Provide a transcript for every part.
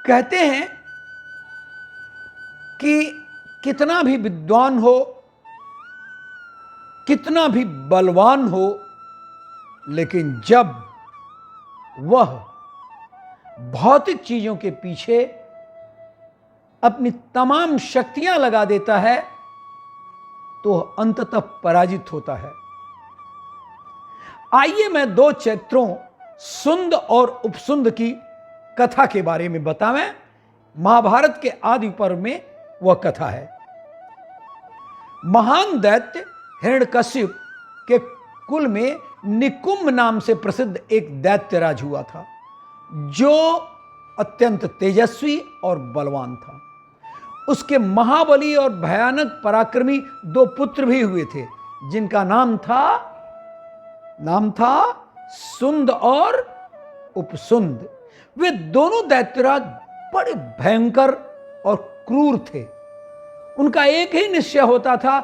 कहते हैं कि कितना भी विद्वान हो, कितना भी बलवान हो, लेकिन जब वह भौतिक चीजों के पीछे अपनी तमाम शक्तियां लगा देता है तो अंततः पराजित होता है। आइए मैं 2 चरित्रों सुंद और उपसुंद की कथा के बारे में बतावें। महाभारत के आदि पर्व में वह कथा है। महान दैत्य हिरण्यकश्यप के कुल में निकुंभ नाम से प्रसिद्ध एक दैत्यराज हुआ था, जो अत्यंत तेजस्वी और बलवान था। उसके महाबली और भयानक पराक्रमी 2 पुत्र भी हुए थे, जिनका नाम था सुंद और उपसुंद। वे दोनों दैत्यराज बड़े भयंकर और क्रूर थे। उनका एक ही निश्चय होता था,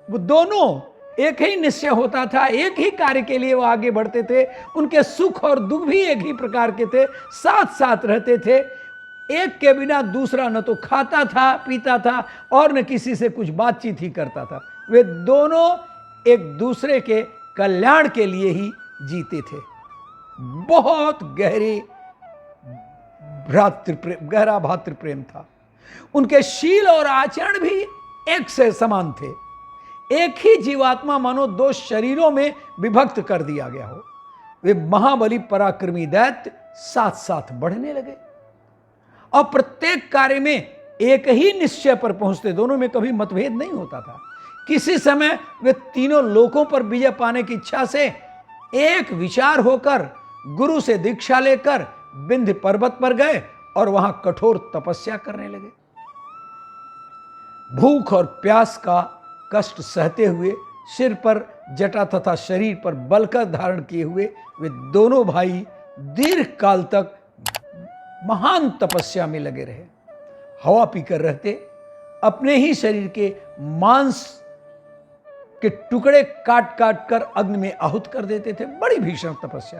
वो दोनों एक ही निश्चय होता था, एक ही कार्य के लिए वो आगे बढ़ते थे। उनके सुख और दुख भी एक ही प्रकार के थे, साथ साथ रहते थे। एक के बिना दूसरा न तो खाता था, पीता था और न किसी से कुछ बातचीत ही करता था। वे दोनों एक दूसरे के कल्याण के लिए ही जीते थे। बहुत गहरा भातृप्रेम था। उनके शील और आचरण भी एक से समान थे। एक ही जीवात्मा मानो 2 शरीरों में विभक्त कर दिया गया हो। वे महाबली पराक्रमी दैत्य साथ साथ बढ़ने लगे और प्रत्येक कार्य में एक ही निश्चय पर पहुंचते। दोनों में कभी मतभेद नहीं होता था। किसी समय वे तीनों लोकों पर विजय पाने की इच्छा से एक विचार होकर गुरु से दीक्षा लेकर विंध्य पर्वत पर गए और वहां कठोर तपस्या करने लगे। भूख और प्यास का कष्ट सहते हुए, सिर पर जटा तथा शरीर पर बलकर धारण किए हुए वे दोनों भाई दीर्घ काल तक महान तपस्या में लगे रहे। हवा पीकर रहते, अपने ही शरीर के मांस के टुकड़े काट काट कर अग्नि में आहुत कर देते थे। बड़ी भीषण तपस्या।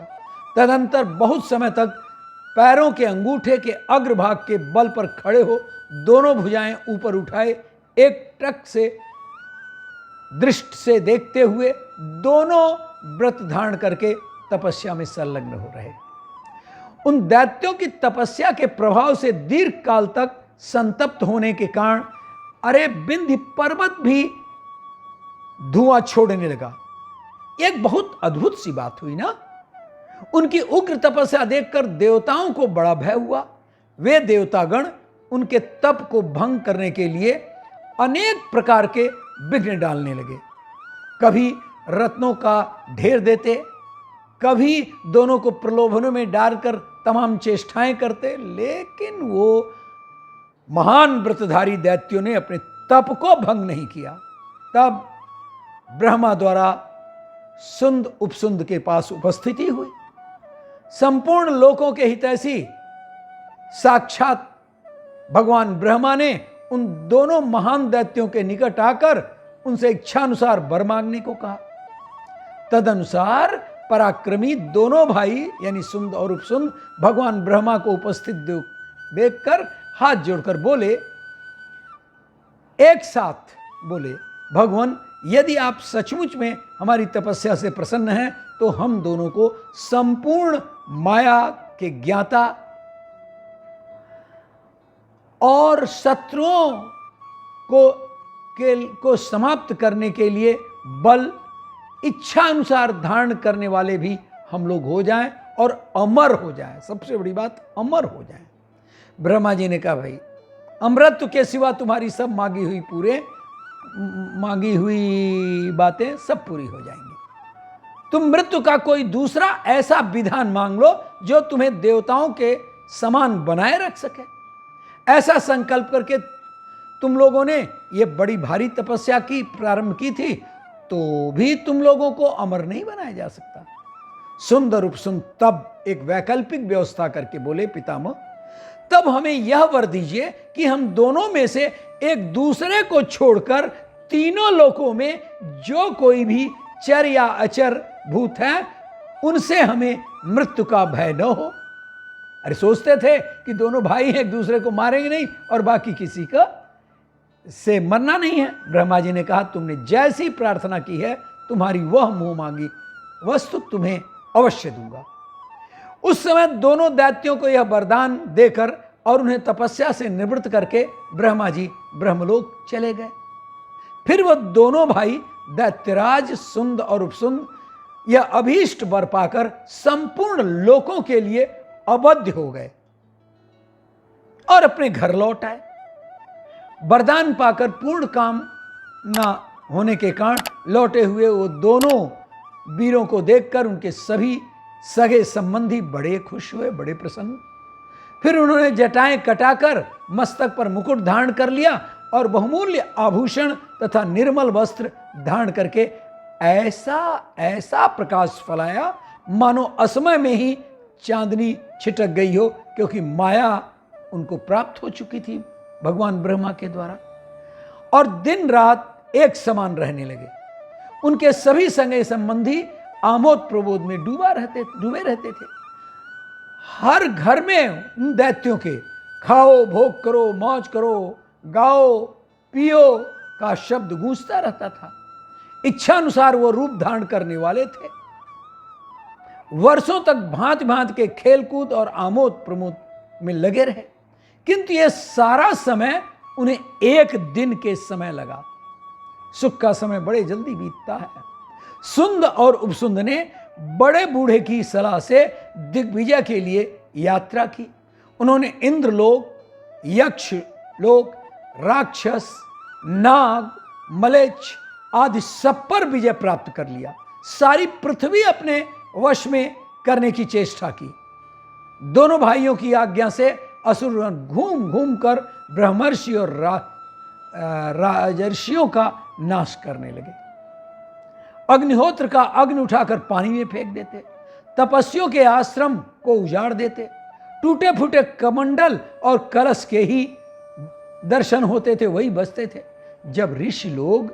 तदंतर बहुत समय तक पैरों के अंगूठे के अग्रभाग के बल पर खड़े हो, दोनों भुजाएं ऊपर उठाए, एक टक से दृष्टि से देखते हुए दोनों व्रत धारण करके तपस्या में संलग्न हो रहे। उन दैत्यों की तपस्या के प्रभाव से दीर्घ काल तक संतप्त होने के कारण अरे विंध्य पर्वत भी धुआं छोड़ने लगा। एक बहुत अद्भुत सी बात हुई ना। उनकी उग्र तपस्या देखकर देवताओं को बड़ा भय हुआ। वे देवतागण उनके तप को भंग करने के लिए अनेक प्रकार के विघ्न डालने लगे। कभी रत्नों का ढेर देते, कभी दोनों को प्रलोभनों में डालकर तमाम चेष्टाएं करते, लेकिन वो महान व्रतधारी दैत्यों ने अपने तप को भंग नहीं किया। तब ब्रह्मा द्वारा सुंद उपसुंद के पास उपस्थिति हुई। संपूर्ण लोकों के हितैषी साक्षात भगवान ब्रह्मा ने उन दोनों महान दैत्यों के निकट आकर उनसे इच्छानुसार वर मांगने को कहा। तदनुसार पराक्रमी दोनों भाई यानी सुंद और उपसुंद भगवान ब्रह्मा को उपस्थित देखकर हाथ जोड़कर बोले, एक साथ बोले, भगवान यदि आप सचमुच में हमारी तपस्या से प्रसन्न हैं तो हम दोनों को संपूर्ण माया के ज्ञाता और शत्रुओं को समाप्त करने के लिए बल इच्छा अनुसार धारण करने वाले भी हम लोग हो जाएं और अमर हो जाएं। सबसे बड़ी बात, अमर हो जाएं। ब्रह्मा जी ने कहा, भाई अमृत के सिवा तुम्हारी सब मांगी हुई बातें सब पूरी हो जाएंगी। तुम मृत्यु का कोई दूसरा ऐसा विधान मांग लो जो तुम्हें देवताओं के समान बनाए रख सके। ऐसा संकल्प करके तुम लोगों ने ये बड़ी भारी तपस्या की प्रारंभ की थी, तो भी तुम लोगों को अमर नहीं बनाया जा सकता। सुंदर उपसुंद तब एक वैकल्पिक व्यवस्था करके बोले, पितामह तब हमें यह वर दीजिए कि हम दोनों में से एक दूसरे को छोड़कर तीनों लोकों में जो कोई भी चर या अचर भूत है उनसे हमें मृत्यु का भय न हो। अरे सोचते थे कि दोनों भाई एक दूसरे को मारेंगे नहीं और बाकी किसी का से मरना नहीं है। ब्रह्मा जी ने कहा, तुमने जैसी प्रार्थना की है तुम्हारी वह मुंह मांगी वस्तु तुम्हें अवश्य दूंगा। उस समय दोनों दैत्यों को यह वरदान देकर और उन्हें तपस्या से निवृत्त करके ब्रह्मा जी ब्रह्मलोक चले गए। फिर वह दोनों भाई दैत्यराज सुंद और उपसुंद यह अभीष्ट वर पाकर संपूर्ण लोकों के लिए अवध्य हो गए और अपने घर लौट आए। वरदान पाकर पूर्ण काम न होने के कारण लौटे हुए वो दोनों वीरों को देखकर उनके सभी सगे संबंधी बड़े खुश हुए, बड़े प्रसन्न। फिर उन्होंने जटाएं कटाकर मस्तक पर मुकुट धारण कर लिया और बहुमूल्य आभूषण तथा निर्मल वस्त्र धारण करके ऐसा ऐसा प्रकाश फैलाया मानो असमय में ही चांदनी छिटक गई हो, क्योंकि माया उनको प्राप्त हो चुकी थी भगवान ब्रह्मा के द्वारा, और दिन रात एक समान रहने लगे। उनके सभी संगे संबंधी आमोद प्रमोद में डूबे रहते थे। हर घर में उन दैत्यों के खाओ भोग करो मौज करो गाओ पियो का शब्द गूंजता रहता था। इच्छा अनुसार वो रूप धारण करने वाले थे। वर्षों तक भांति भांति के खेलकूद और आमोद प्रमोद में लगे रहे, किंतु यह सारा समय उन्हें एक दिन के समय लगा। सुख का समय बड़े जल्दी बीतता है। सुंद और उपसुंद ने बड़े बूढ़े की सलाह से दिग्विजय के लिए यात्रा की। उन्होंने इंद्रलोक, यक्ष लोक, राक्षस, नाग, मलेच्छ आदि सब पर विजय प्राप्त कर लिया। सारी पृथ्वी अपने वश में करने की चेष्टा की। दोनों भाइयों की आज्ञा से असुर घूम घूम कर ब्रह्मर्षि और राजर्षियों का नाश करने लगे। अग्निहोत्र का अग्नि उठाकर पानी में फेंक देते, तपस्वियों के आश्रम को उजाड़ देते, टूटे फूटे कमंडल और कलश के ही दर्शन होते थे, वही बचते थे। जब ऋषि लोग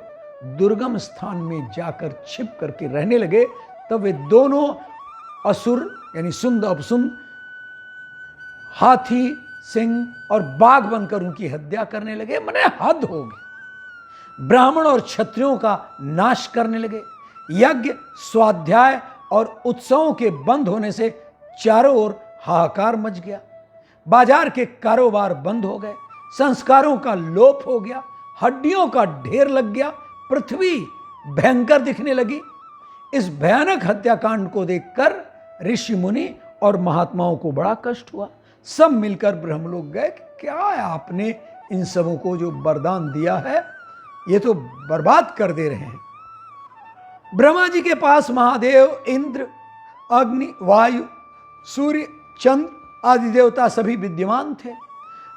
दुर्गम स्थान में जाकर छिप करके रहने लगे, तब वे दोनों असुर यानी सुंद अपसुंद हाथी सिंह और बाघ बनकर उनकी हत्या करने लगे। मने हद हो गई। ब्राह्मण और क्षत्रियों का नाश करने लगे। यज्ञ, स्वाध्याय और उत्सवों के बंद होने से चारों ओर हाहाकार मच गया। बाजार के कारोबार बंद हो गए। संस्कारों का लोप हो गया। हड्डियों का ढेर लग गया। पृथ्वी भयंकर दिखने लगी। इस भयानक हत्याकांड को देखकर ऋषि मुनि और महात्माओं को बड़ा कष्ट हुआ। सब मिलकर ब्रह्मलोक गए कि क्या है आपने इन सबों को जो वरदान दिया है ये तो बर्बाद कर दे रहे हैं। ब्रह्मा जी के पास महादेव, इंद्र, अग्नि, वायु, सूर्य, चंद्र आदि देवता सभी विद्यमान थे।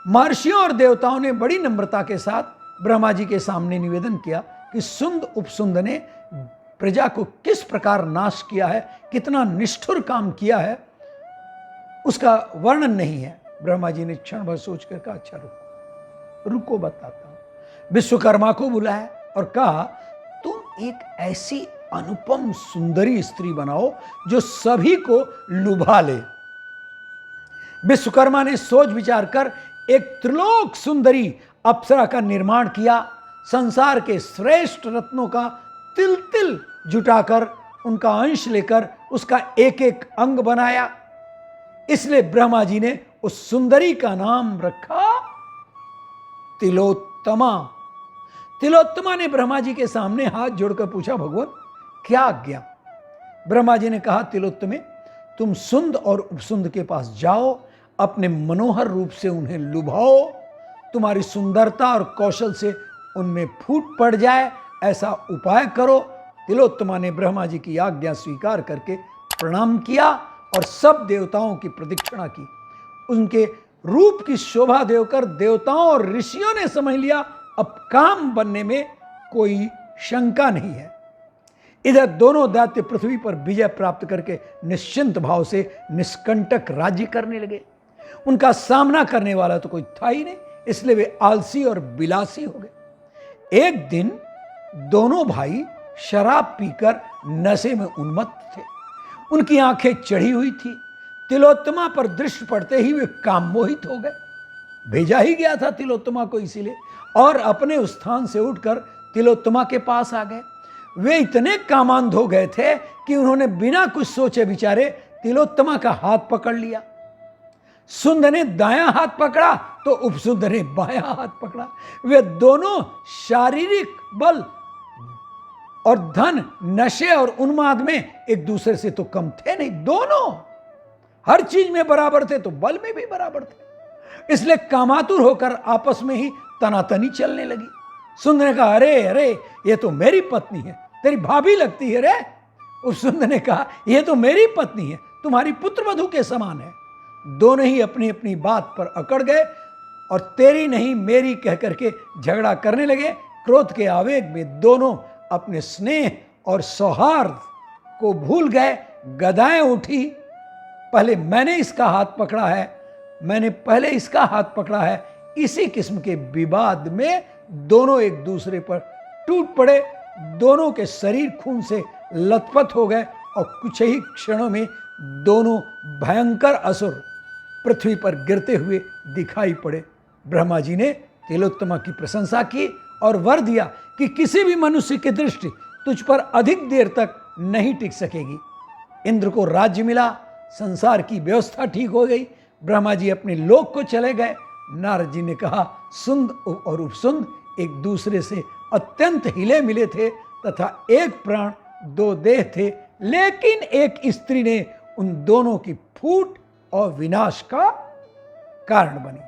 महर्षियों और देवताओं ने बड़ी नम्रता के साथ ब्रह्मा जी के सामने निवेदन किया कि सुंद उपसुंद ने प्रजा को किस प्रकार नाश किया है, कितना निष्ठुर काम किया है, उसका वर्णन नहीं है। ब्रह्मा जी ने क्षण भर सोच कर कहा, अच्छा रुको बताता हूं। विश्वकर्मा को बुलाया और कहा, तुम एक ऐसी अनुपम सुंदरी स्त्री बनाओ जो सभी को लुभा ले। विश्वकर्मा ने सोच विचार कर एक त्रिलोक सुंदरी अप्सरा का निर्माण किया। संसार के श्रेष्ठ रत्नों का तिल तिल जुटाकर उनका अंश लेकर उसका एक एक अंग बनाया। इसलिए ब्रह्मा जी ने उस सुंदरी का नाम रखा तिलोत्तमा। तिलोत्तमा ने ब्रह्मा जी के सामने हाथ जोड़कर पूछा, भगवान क्या आज्ञा? ब्रह्मा जी ने कहा, तिलोत्तमे तुम सुंद और उपसुंद के पास जाओ, अपने मनोहर रूप से उन्हें लुभाओ, तुम्हारी सुंदरता और कौशल से उनमें फूट पड़ जाए, ऐसा उपाय करो। तिलोत्तमा ने ब्रह्मा जी की आज्ञा स्वीकार करके प्रणाम किया और सब देवताओं की प्रदक्षिणा की। उनके रूप की शोभा देकर देवताओं और ऋषियों ने समझ लिया अब काम बनने में कोई शंका नहीं है। इधर दोनों दैत्य पृथ्वी पर विजय प्राप्त करके निश्चिंत भाव से निष्कंटक राज्य करने लगे। उनका सामना करने वाला तो कोई था ही नहीं, इसलिए वे आलसी और बिलासी हो गए। एक दिन दोनों भाई शराब पीकर नशे में उन्मत्त थे। उनकी आंखें चढ़ी हुई थी, तिलोत्तमा पर दृष्टि पड़ते ही वे काम मोहित हो गए। भेजा ही गया था तिलोत्तमा को इसीलिए, और अपने उस स्थान से उठकर तिलोत्तमा के पास आ गए। वे इतने कामांध हो गए थे कि उन्होंने बिना कुछ सोचे विचारे तिलोत्तमा का हाथ पकड़ लिया। सुंद ने दायां हाथ पकड़ा तो उपसुंद ने बायां हाथ पकड़ा। वे दोनों शारीरिक बल और धन, नशे और उन्माद में एक दूसरे से तो कम थे नहीं, दोनों हर चीज में बराबर थे तो बल में भी बराबर थे। इसलिए कामातुर होकर आपस में ही तनातनी चलने लगी। सुंद ने कहा, अरे अरे ये तो मेरी पत्नी है, तेरी भाभी लगती है रे। उपसुंद ने कहा, ये तो मेरी पत्नी है, तुम्हारी पुत्रवधू के समान है। दोनों ही अपनी अपनी बात पर अकड़ गए और तेरी नहीं मेरी कह करके झगड़ा करने लगे। क्रोध के आवेग में दोनों अपने स्नेह और सौहार्द को भूल गए। गदाएं उठी, पहले मैंने इसका हाथ पकड़ा है, मैंने पहले इसका हाथ पकड़ा है। इसी किस्म के विवाद में दोनों एक दूसरे पर टूट पड़े। दोनों के शरीर खून से लथपथ हो गए और कुछ ही क्षणों में दोनों भयंकर असुर पृथ्वी पर गिरते हुए दिखाई पड़े। ब्रह्मा जी ने तिलोत्तमा की प्रशंसा की और वर दिया कि किसी भी मनुष्य की दृष्टि तुझ पर अधिक देर तक नहीं टिक सकेगी। इंद्र को राज्य मिला, संसार की व्यवस्था ठीक हो गई। ब्रह्मा जी अपने लोक को चले गए। नारद जी ने कहा, सुंद और उपसुंद एक दूसरे से अत्यंत हिले मिले थे तथा एक प्राण दो देह थे, लेकिन एक स्त्री ने उन दोनों की फूट और विनाश का कारण बनी।